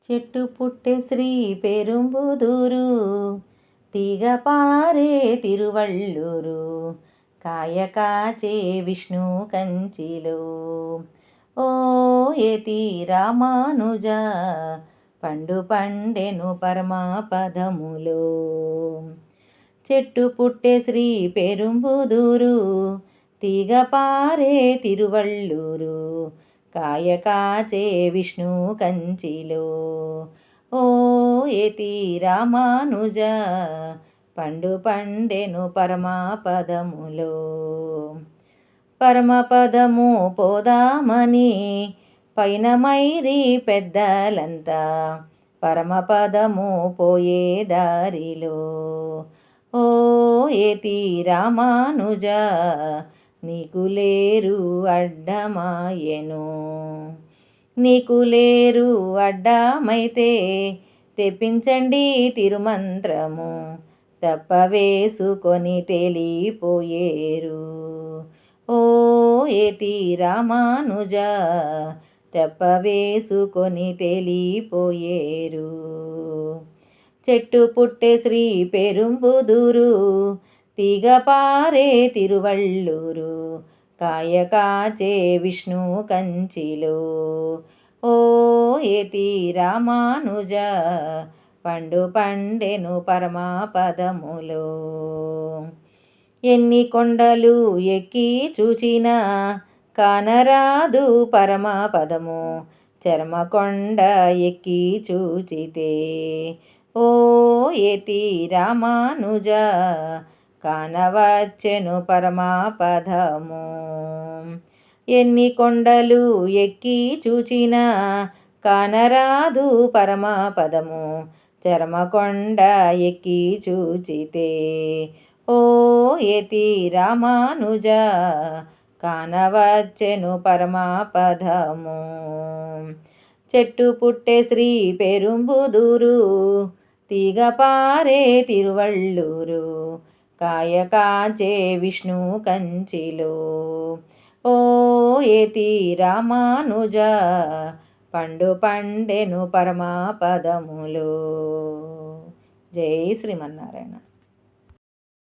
చెట్టు పుట్టే శ్రీ పెరుంబుదూరు, తీగ పారే తిరువళ్ళూరు, కాయ కాచే విష్ణు కంచిలో. ఓ ఏతి రామానుజ, పండు పండెను పరమాపదములో. చెట్టు పుట్టే శ్రీ పెరుంబుదూరు, తీగ పారే తిరువళ్ళూరు, కాయ కాచే విష్ణు కంచిలో. ఓ ఏతి రామానుజ, పండు పండెను పరమాపదములో. పరమపదము పోదామని పైన మైరి పెద్దలంతా, పరమపదము పోయే దారిలో. ఓ ఏతి రామానుజ, నీకు లేరు అడ్డమాయెను. నీకు లేరు అడ్డమైతే తెప్పించండి తిరుమంత్రము, తప్పవేసుకొని తేలిపోయేరు. ఓ ఏతి రామానుజ, తెప్పవేసుకొని తేలిపోయేరు. చెట్టు పుట్టే శ్రీ పెరుంబుదూరు, తీగ పారే తిరువళ్ళూరు, కాయ కాచే విష్ణు కంచిలో. ఓ ఏతి రామానుజ, పండు పండెను పరమాపదములో. ఎన్ని కొండలు ఎక్కి చూచినా కానరాదు పరమాపదము, చర్మకొండ ఎక్కి చూచితే. ఓ ఏతి రామానుజ, కానవచ్చెను పరమాపదము. ఎన్ని కొండలు ఎక్కి చూచినా కానరాదు పరమాపదము, చర్మకొండ ఎక్కి చూచితే. ఓ ఏతి రామానుజ, కానవచ్చెను పరమాపదము. చెట్టు పుట్టే శ్రీ పెరుంబుదూరు, తీగ పారే తిరువళ్ళూరు, కాయ కాచే విష్ణు కంచిలో. ఓ ఏతి రామానుజ, పండు పండెను పరమాపదములో. జై శ్రీమన్నారాయణ.